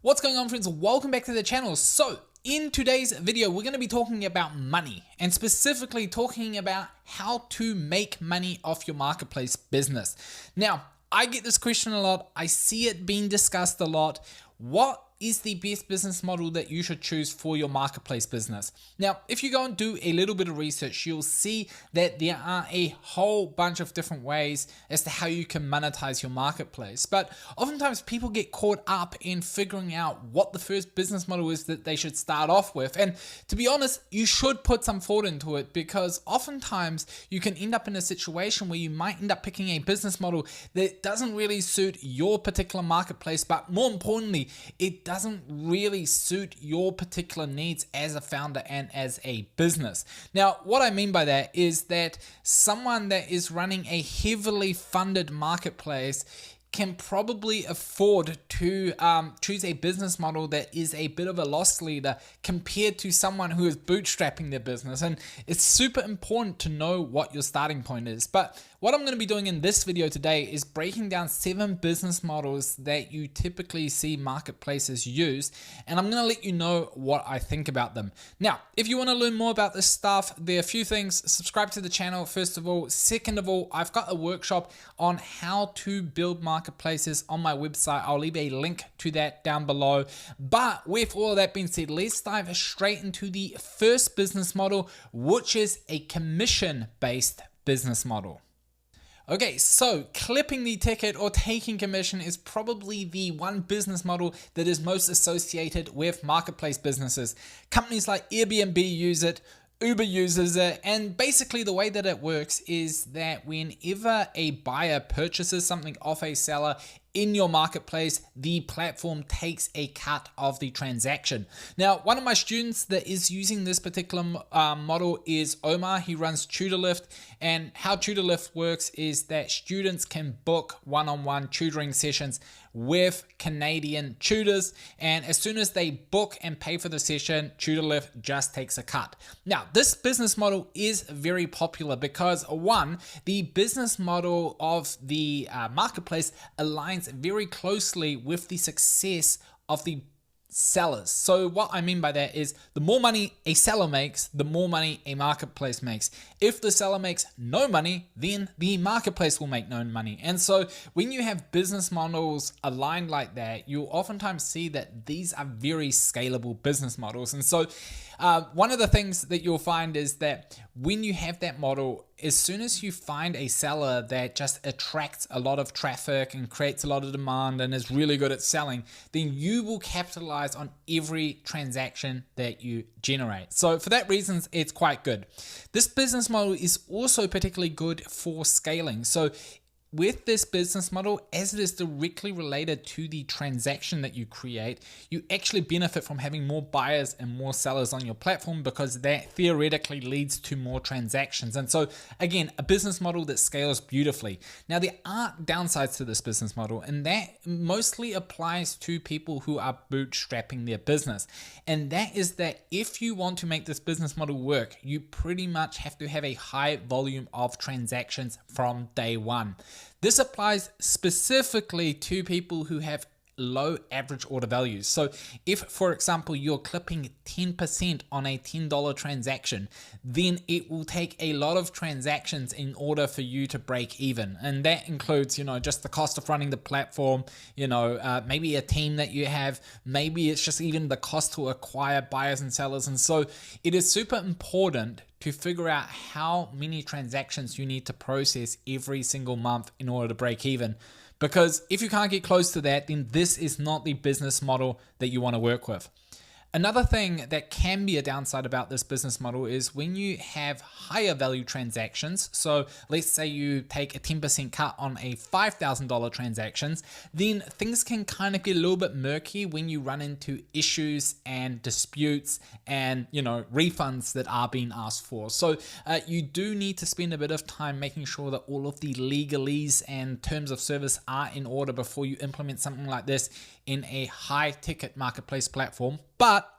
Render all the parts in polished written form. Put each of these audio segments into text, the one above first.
What's going on, friends? Welcome back to the channel. So in today's video, we're going to be talking about money, and specifically talking about how to make money off your marketplace business. Now, I get this question a lot. I see it being discussed a lot. What is the best business model that you should choose for your marketplace business? Now, if you go and do a little bit of research, you'll see that there are a whole bunch of different ways as to how you can monetize your marketplace. But oftentimes people get caught up in figuring out what the first business model is that they should start off with. And to be honest, you should put some thought into it, because oftentimes you can end up in a situation where you might end up picking a business model that doesn't really suit your particular marketplace, but more importantly, it doesn't really suit your particular needs as a founder and as a business. Now, what I mean by that is that someone that is running a heavily funded marketplace can probably afford to choose a business model that is a bit of a loss leader compared to someone who is bootstrapping their business. And it's super important to know what your starting point is. But what I'm going to be doing in this video today is breaking down 7 business models that you typically see marketplaces use, and I'm going to let you know what I think about them. Now, if you want to learn more about this stuff, there are a few things. Subscribe to the channel, first of all. Second of all, I've got a workshop on how to build marketplaces on my website. I'll leave a link to that down below. But with all of that being said, let's dive straight into the first business model, which is a commission-based business model. Okay, so clipping the ticket or taking commission is probably the one business model that is most associated with marketplace businesses. Companies like Airbnb use it, Uber uses it, and basically the way that it works is that whenever a buyer purchases something off a seller in your marketplace, the platform takes a cut of the transaction. Now, one of my students that is using this particular model is Omar. He runs TutorLift, and how TutorLift works is that students can book one-on-one tutoring sessions with Canadian tutors, and as soon as they book and pay for the session, TutorLift just takes a cut. Now, this business model is very popular because, one, the business model of the marketplace aligns very closely with the success of the sellers. So what I mean by that is the more money a seller makes, the more money a marketplace makes. If the seller makes no money, then the marketplace will make no money. And so when you have business models aligned like that, you'll oftentimes see that these are very scalable business models. And so one of the things that you'll find is that when you have that model, as soon as you find a seller that just attracts a lot of traffic and creates a lot of demand and is really good at selling, then you will capitalize on every transaction that you generate. So for that reason, it's quite good. This business model is also particularly good for scaling. So with this business model, as it is directly related to the transaction that you create, you actually benefit from having more buyers and more sellers on your platform, because that theoretically leads to more transactions. And so again, a business model that scales beautifully. Now, there are downsides to this business model, and that mostly applies to people who are bootstrapping their business. And that is that if you want to make this business model work, you pretty much have to have a high volume of transactions from day one. This applies specifically to people who have low average order values. So if, for example, you're clipping 10% on a $10 transaction, then it will take a lot of transactions in order for you to break even. And that includes, just the cost of running the platform, maybe a team that you have, maybe it's just even the cost to acquire buyers and sellers. And so it is super important to figure out how many transactions you need to process every single month in order to break even. Because if you can't get close to that, then this is not the business model that you want to work with. Another thing that can be a downside about this business model is when you have higher value transactions. So let's say you take a 10% cut on a $5,000 transactions, then things can kind of get a little bit murky when you run into issues and disputes and, refunds that are being asked for. So you do need to spend a bit of time making sure that all of the legalese and terms of service are in order before you implement something like this in a high ticket marketplace platform. But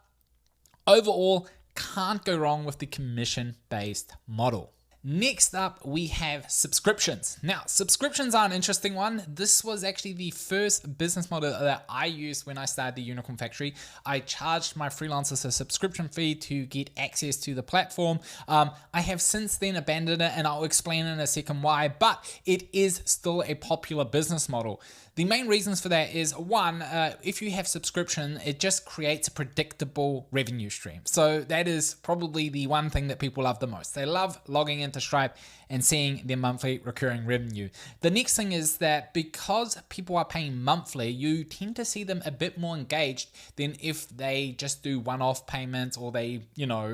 overall, can't go wrong with the commission-based model. Next up, we have subscriptions. Now, subscriptions are an interesting one. This was actually the first business model that I used when I started the Unicorn Factory. I charged my freelancers a subscription fee to get access to the platform. I have since then abandoned it, and I'll explain in a second why, but it is still a popular business model. The main reasons for that is one, if you have subscription, it just creates a predictable revenue stream. So that is probably the one thing that people love the most. They love logging into Stripe and seeing their monthly recurring revenue. The next thing is that because people are paying monthly, you tend to see them a bit more engaged than if they just do one-off payments, or they,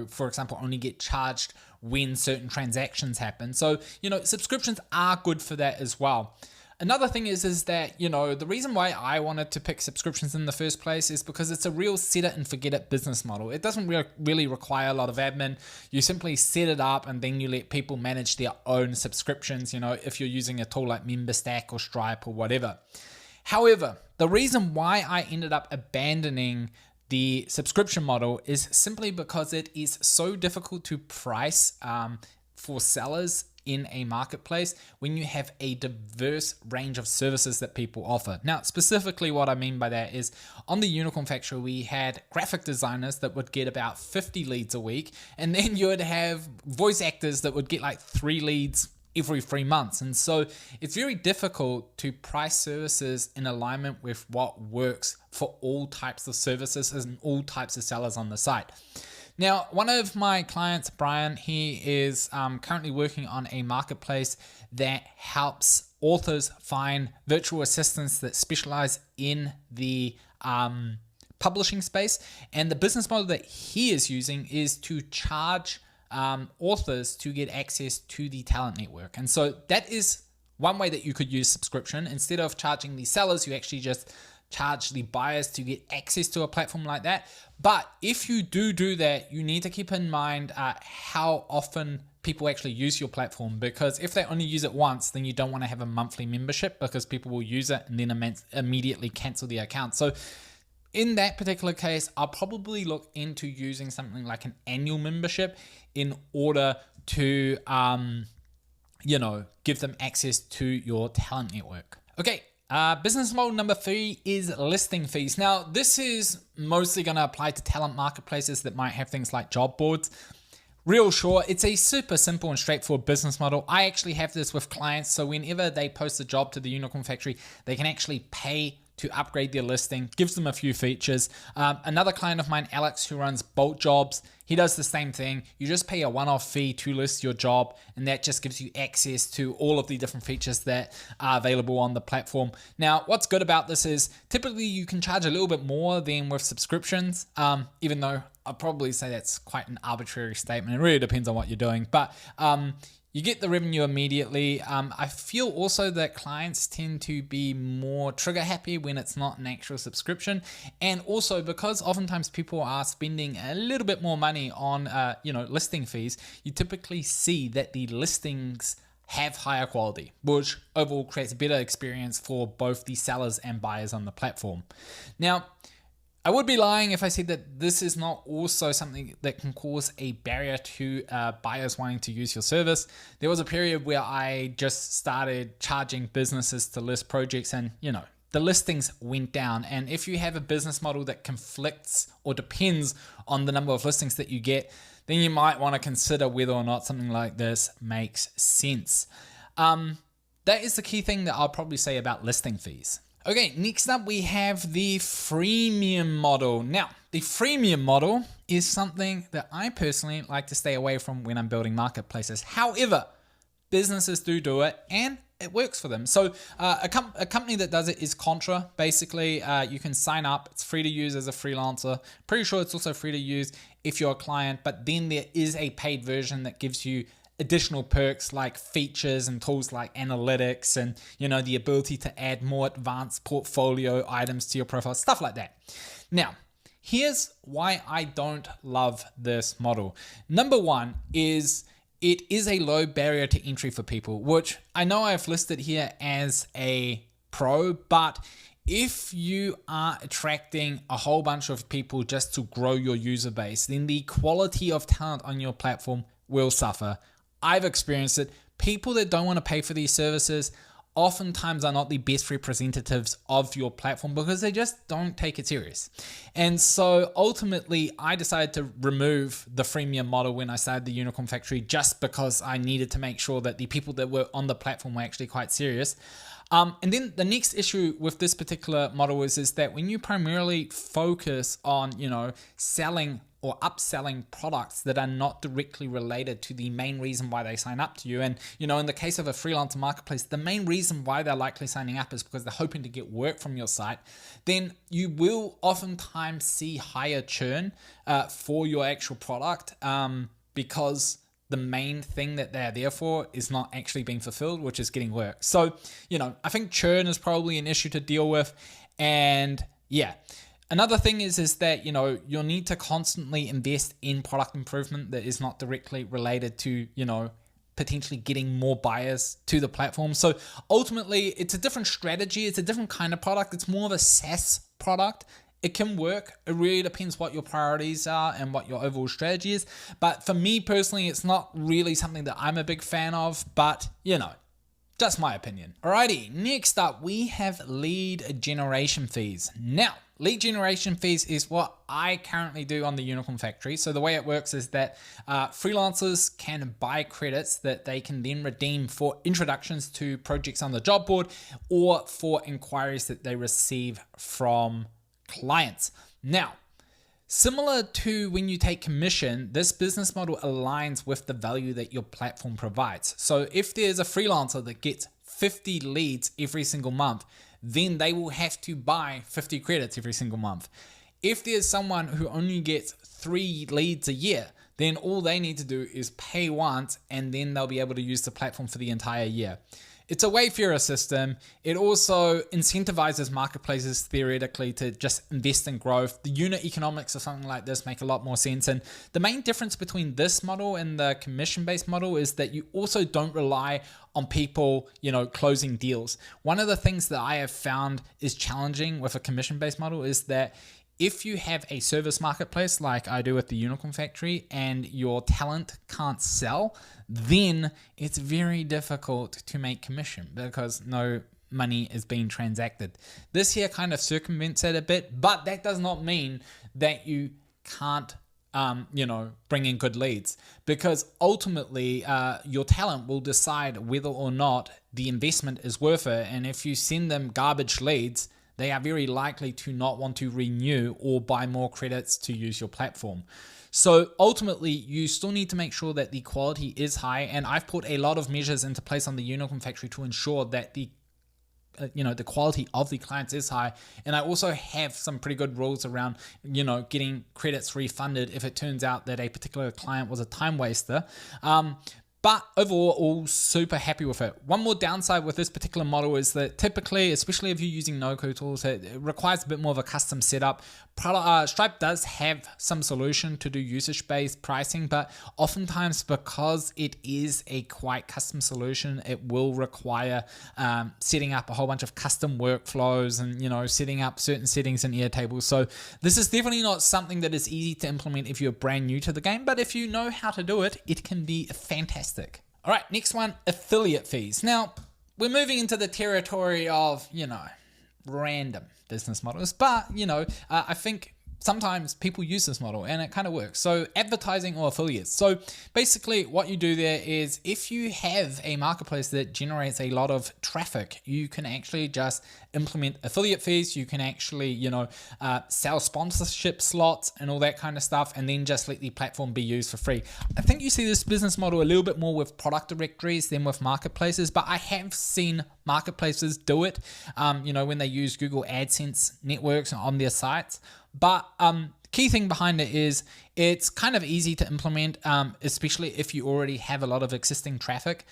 for example, only get charged when certain transactions happen. So, subscriptions are good for that as well. Another thing is that, the reason why I wanted to pick subscriptions in the first place is because it's a real set it and forget it business model. It doesn't really require a lot of admin. You simply set it up and then you let people manage their own subscriptions, if you're using a tool like MemberStack or Stripe or whatever. However, the reason why I ended up abandoning the subscription model is simply because it is so difficult to price for sellers in a marketplace when you have a diverse range of services that people offer. Now, specifically what I mean by that is on the Unicorn Factory, we had graphic designers that would get about 50 leads a week, and then you would have voice actors that would get like 3 leads every 3 months. And so it's very difficult to price services in alignment with what works for all types of services and all types of sellers on the site. Now, one of my clients, Brian, he is currently working on a marketplace that helps authors find virtual assistants that specialize in the publishing space. And the business model that he is using is to charge authors to get access to the talent network. And so that is one way that you could use subscription. Instead of charging the sellers, you actually just charge the buyers to get access to a platform like that. But if you do that, you need to keep in mind how often people actually use your platform, because if they only use it once, then you don't want to have a monthly membership, because people will use it and then immediately cancel the account. So in that particular case, I'll probably look into using something like an annual membership in order to, give them access to your talent network. Okay. Business model number 3 is listing fees. Now, this is mostly going to apply to talent marketplaces that might have things like job boards. Real short, it's a super simple and straightforward business model. I actually have this with clients. So whenever they post a job to the Unicorn Factory, they can actually pay to upgrade their listing, gives them a few features. Another client of mine, Alex, who runs Bolt Jobs, he does the same thing. You just pay a one-off fee to list your job, and that just gives you access to all of the different features that are available on the platform. Now, what's good about this is typically you can charge a little bit more than with subscriptions, even though I'd probably say that's quite an arbitrary statement. It really depends on what you're doing, but you get the revenue immediately. I feel also that clients tend to be more trigger happy when it's not an actual subscription. And also because oftentimes people are spending a little bit more money on listing fees, you typically see that the listings have higher quality, which overall creates a better experience for both the sellers and buyers on the platform. Now, I would be lying if I said that this is not also something that can cause a barrier to buyers wanting to use your service. There was a period where I just started charging businesses to list projects, and the listings went down. And if you have a business model that conflicts or depends on the number of listings that you get, then you might want to consider whether or not something like this makes sense. That is the key thing that I'll probably say about listing fees. Okay, next up we have the freemium model. Now, the freemium model is something that I personally like to stay away from when I'm building marketplaces. However, businesses do it, and it works for them. So a company that does it is Contra. Basically, you can sign up. It's free to use as a freelancer. Pretty sure it's also free to use if you're a client, but then there is a paid version that gives you additional perks like features and tools like analytics and the ability to add more advanced portfolio items to your profile, stuff like that. Now, here's why I don't love this model. Number one is it is a low barrier to entry for people, which I know I've listed here as a pro, but if you are attracting a whole bunch of people just to grow your user base, then the quality of talent on your platform will suffer. I've experienced it. People that don't want to pay for these services oftentimes are not the best representatives of your platform because they just don't take it serious. And so ultimately, I decided to remove the freemium model when I started the Unicorn Factory, just because I needed to make sure that the people that were on the platform were actually quite serious. And then the next issue with this particular model is that when you primarily focus on, selling or upselling products that are not directly related to the main reason why they sign up to you. And, in the case of a freelancer marketplace, the main reason why they're likely signing up is because they're hoping to get work from your site. Then you will oftentimes see higher churn for your actual product because the main thing that they're there for is not actually being fulfilled, which is getting work. So, I think churn is probably an issue to deal with. And yeah. Another thing is that, you'll need to constantly invest in product improvement that is not directly related to, potentially getting more buyers to the platform. So ultimately, it's a different strategy. It's a different kind of product. It's more of a SaaS product. It can work. It really depends what your priorities are and what your overall strategy is. But for me personally, it's not really something that I'm a big fan of, but, just my opinion. Alrighty, next up, we have lead generation fees. Now, lead generation fees is what I currently do on the Unicorn Factory. So the way it works is that freelancers can buy credits that they can then redeem for introductions to projects on the job board or for inquiries that they receive from clients. Now, similar to when you take commission, this business model aligns with the value that your platform provides. So if there's a freelancer that gets 50 leads every single month, then they will have to buy 50 credits every single month. If there's someone who only gets 3 leads a year, then all they need to do is pay once and then they'll be able to use the platform for the entire year. It's a way fairer system. It also incentivizes marketplaces theoretically to just invest in growth. The unit economics of something like this make a lot more sense. And the main difference between this model and the commission-based model is that you also don't rely on people, closing deals. One of the things that I have found is challenging with a commission-based model is that if you have a service marketplace like I do with the Unicorn Factory and your talent can't sell, then it's very difficult to make commission because no money is being transacted. This here kind of circumvents it a bit, but that does not mean that you can't bring in good leads, because ultimately your talent will decide whether or not the investment is worth it. And if you send them garbage leads, they are very likely to not want to renew or buy more credits to use your platform. So ultimately, you still need to make sure that the quality is high. And I've put a lot of measures into place on the Unicorn Factory to ensure that the quality of the clients is high. And I also have some pretty good rules around, getting credits refunded if it turns out that a particular client was a time waster. But overall, all super happy with it. One more downside with this particular model is that typically, especially if you're using no-code tools, it requires a bit more of a custom setup. Stripe does have some solution to do usage-based pricing, but oftentimes because it is a quite custom solution, it will require setting up a whole bunch of custom workflows and setting up certain settings in Airtable. So this is definitely not something that is easy to implement if you're brand new to the game, but if you know how to do it, it can be fantastic. All right, next one, affiliate fees. Now, we're moving into the territory of, random business models, but, I think sometimes people use this model and it kind of works. So advertising or affiliates. So basically what you do there is if you have a marketplace that generates a lot of traffic, you can actually just implement affiliate fees. You can actually, sell sponsorship slots and all that kind of stuff, and then just let the platform be used for free. I think you see this business model a little bit more with product directories than with marketplaces, but I have seen marketplaces do it, when they use Google AdSense networks on their sites. But key thing behind it is it's kind of easy to implement, especially if you already have a lot of existing traffic.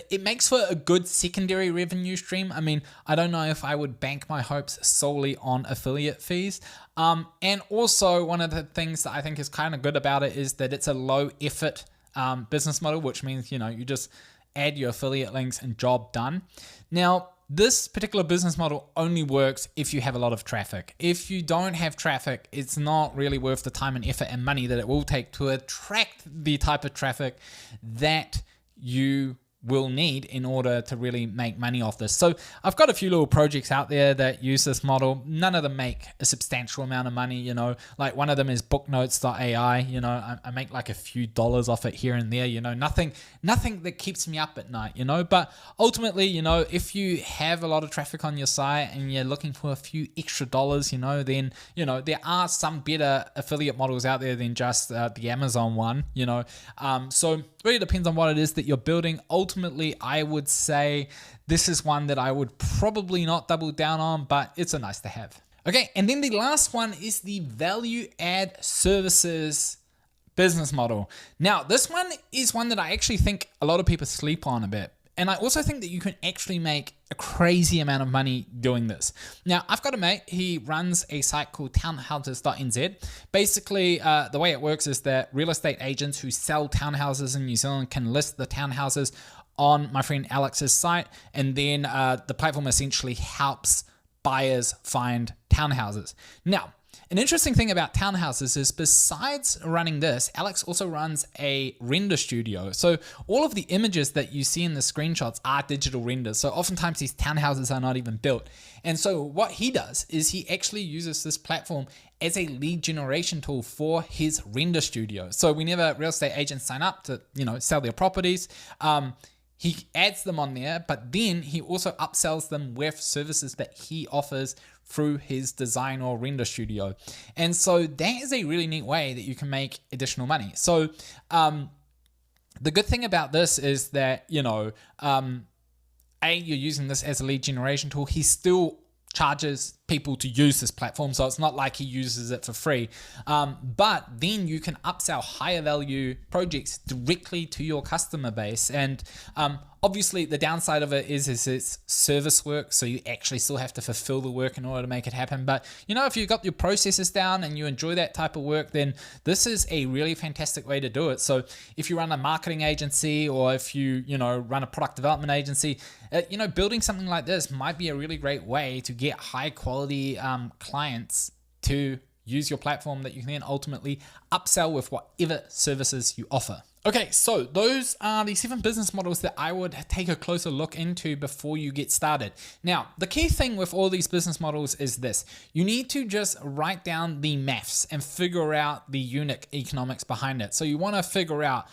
It makes for a good secondary revenue stream. I mean, I don't know if I would bank my hopes solely on affiliate fees. And also one of the things that I think is kind of good about it is that it's a low effort business model, which means, you just add your affiliate links and job done. Now, this particular business model only works if you have a lot of traffic. If you don't have traffic, it's not really worth the time and effort and money that it will take to attract the type of traffic that you will need in order to really make money off this. So I've got a few little projects out there that use this model. None of them make a substantial amount of money, you know, like one of them is booknotes.ai, you know, I make like a few dollars off it here and there, you know, nothing that keeps me up at night, you know, but ultimately, you know, if you have a lot of traffic on your site and you're looking for a few extra dollars, you know, then, you know, there are some better affiliate models out there than just the Amazon one, you know, so it really depends on what it is that you're building. Ultimately, I would say this is one that I would probably not double down on, but it's a nice to have. Okay, and then the last one is the value add services business model. Now, this one is one that I actually think a lot of people sleep on a bit. And I also think that you can actually make a crazy amount of money doing this. Now, I've got a mate, he runs a site called townhouses.nz. Basically, the way it works is that real estate agents who sell townhouses in New Zealand can list the townhouses on my friend Alex's site, and then the platform essentially helps buyers find townhouses. Now, an interesting thing about townhouses is besides running this, Alex also runs a render studio. So all of the images that you see in the screenshots are digital renders. So oftentimes these townhouses are not even built. And so what he does is he actually uses this platform as a lead generation tool for his render studio. So whenever real estate agents sign up to, you know, sell their properties, he adds them on there, but then he also upsells them with services that he offers through his design or render studio. And so that is a really neat way that you can make additional money. So the good thing about this is that, you know, you're using this as a lead generation tool. He still charges people to use this platform, so it's not like he uses it for free. But then you can upsell higher value projects directly to your customer base. And obviously the downside of it is it's service work, so you actually still have to fulfill the work in order to make it happen. But you know, if you've got your processes down and you enjoy that type of work, then this is a really fantastic way to do it. So if you run a marketing agency, or if you know, run a product development agency, you know, building something like this might be a really great way to get high quality clients to use your platform that you can then ultimately upsell with whatever services you offer. Okay, so those are the 7 business models that I would take a closer look into before you get started. Now, the key thing with all these business models is this. You need to just write down the maths and figure out the unit economics behind it. So you want to figure out,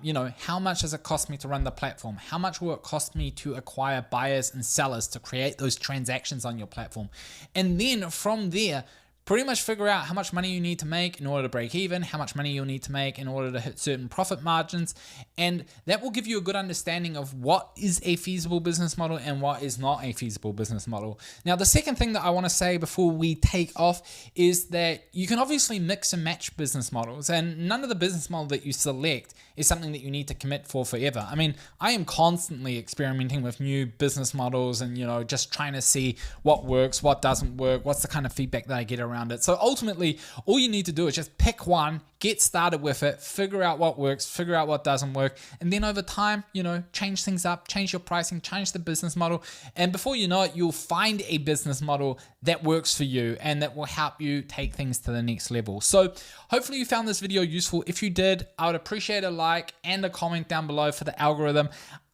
you know, how much does it cost me to run the platform? How much will it cost me to acquire buyers and sellers to create those transactions on your platform? And then from there, pretty much figure out how much money you need to make in order to break even, how much money you'll need to make in order to hit certain profit margins, and that will give you a good understanding of what is a feasible business model and what is not a feasible business model. Now, the second thing that I want to say before we take off is that you can obviously mix and match business models, and none of the business model that you select is something that you need to commit for forever. I mean, I am constantly experimenting with new business models and, you know, just trying to see what works, what doesn't work, what's the kind of feedback that I get around it. So ultimately, all you need to do is just pick one, get started with it, figure out what works, figure out what doesn't work, and then over time, you know, change things up, change your pricing, change the business model, and before you know it, you'll find a business model that works for you and that will help you take things to the next level. So hopefully you found this video useful. If you did, I would appreciate a like and a comment down below for the algorithm.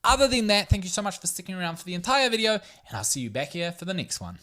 Other than that, thank you so much for sticking around for the entire video, and I'll see you back here for the next one.